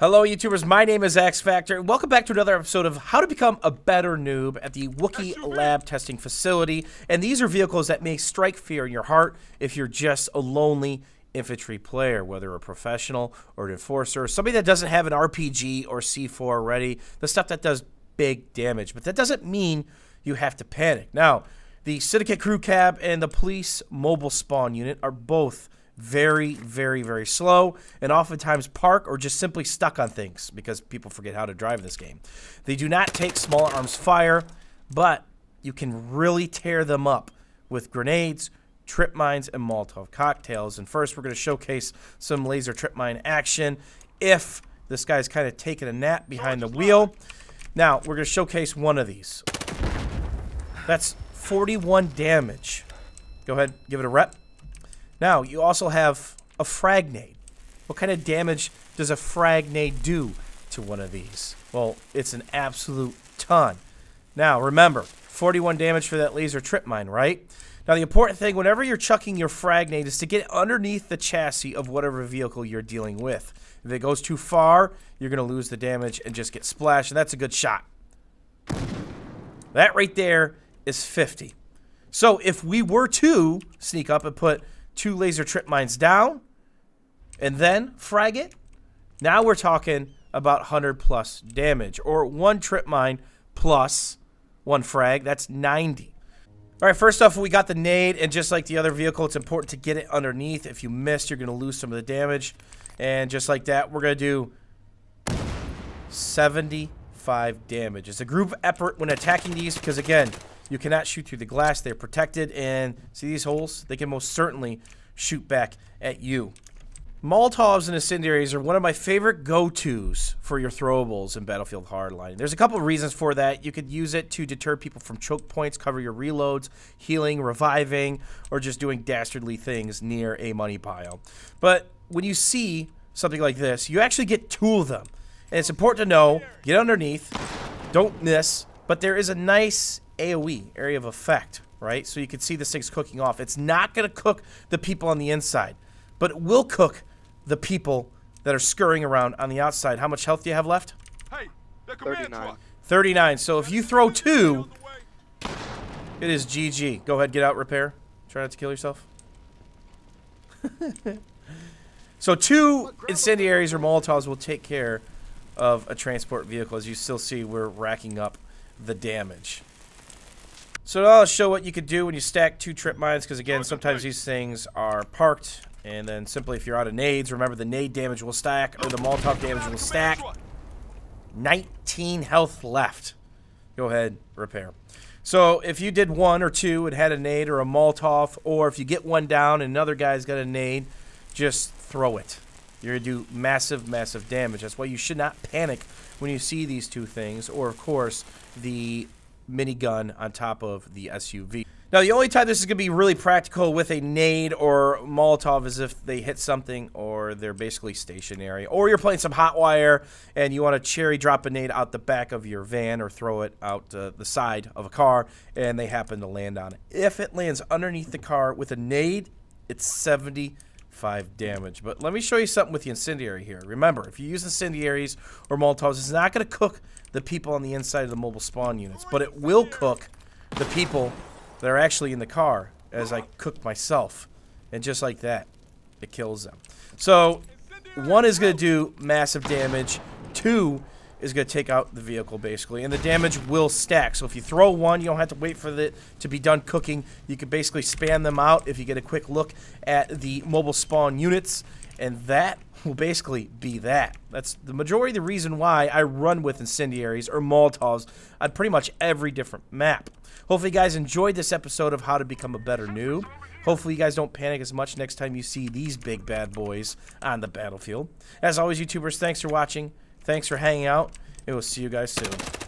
Hello YouTubers, my name is X Factor, and welcome back to another episode of How to Become a Better Noob at the Wookiee Lab Testing Facility. And these are vehicles that may strike fear in your heart if you're just a lonely infantry player, whether a professional or an enforcer, or somebody that doesn't have an RPG or C4 ready, the stuff that does big damage. But that doesn't mean you have to panic. Now, the Syndicate Crew Cab and the Police Mobile Spawn Unit are both very, very slow and oftentimes park or just simply stuck on things because people forget how to drive this game. They do not take small arms fire, but you can really tear them up with grenades, trip mines, and Molotov cocktails. And first, we're going to showcase some laser trip mine action if this guy's kind of taking a nap behind the wheel. Now, we're going to showcase one of these. That's 41 damage. Go ahead, give it a rep. Now, you also have a frag nade. What kind of damage does a frag nade do to one of these? Well, it's an absolute ton. Now, remember, 41 damage for that laser trip mine, right? Now, the important thing, whenever you're chucking your frag nade, is to get underneath the chassis of whatever vehicle you're dealing with. If it goes too far, you're going to lose the damage and just get splashed, and that's a good shot. That right there is 50. So, if we were to sneak up and put 2 laser trip mines down, and then frag it, now we're talking about 100 plus damage, or 1 trip mine plus 1 frag, that's 90. Alright, first off, we got the nade, and just like the other vehicle, it's important to get it underneath. If you missed, you're going to lose some of the damage, and just like that, we're going to do 75 damage. It's a group effort when attacking these, because again, you cannot shoot through the glass. They're protected, and see these holes? They can most certainly shoot back at you. Molotovs and incendiaries are one of my favorite go-tos for your throwables in Battlefield Hardline. There's a couple of reasons for that. You could use it to deter people from choke points, cover your reloads, healing, reviving, or just doing dastardly things near a money pile. But when you see something like this, you actually get 2 of them. And it's important to know, get underneath, don't miss, but there is a nice AoE, area of effect, right? So you can see this thing's cooking off. It's not going to cook the people on the inside, but it will cook the people that are scurrying around on the outside. How much health do you have left? Hey, 39. 39. So if you throw 2, it is GG. Go ahead, get out, repair. Try not to kill yourself. So 2 incendiaries or Molotovs will take care of a transport vehicle. As you still see, we're racking up the damage. So now I'll show what you could do when you stack 2 trip mines, because again, sometimes these things are parked, and then simply if you're out of nades, remember the nade damage will stack, or the Molotov damage will stack. 19 health left. Go ahead, repair. So if you did 1 or 2 and had a nade or a Molotov, or if you get 1 down and another guy's got a nade, just throw it. You're going to do massive damage. That's why you should not panic when you see these 2 things, or of course, the minigun on top of the SUV. Now, the only time this is going to be really practical with a nade or Molotov is if they hit something or they're basically stationary, or you're playing some hot wire and you want to cherry drop a nade out the back of your van or throw it out the side of a car and they happen to land on it. If it lands underneath the car with a nade, it's 75 damage. But let me show you something with the incendiary here. Remember, if you use incendiaries or Molotovs, it's not going to cook the people on the inside of the mobile spawn units, but it will cook the people that are actually in the car, as I cook myself. And just like that, it kills them. So 1 is going to do massive damage, 2 is going to take out the vehicle basically, and the damage will stack. So if you throw 1, you don't have to wait for it to be done cooking. You can basically span them out if you get a quick look at the mobile spawn units, and that will basically be that. That's the majority of the reason why I run with incendiaries or Molotovs on pretty much every different map. Hopefully you guys enjoyed this episode of How to Become a Better Noob. Hopefully you guys don't panic as much next time you see these big bad boys on the battlefield. As always, YouTubers, thanks for watching. Thanks for hanging out, and we'll see you guys soon.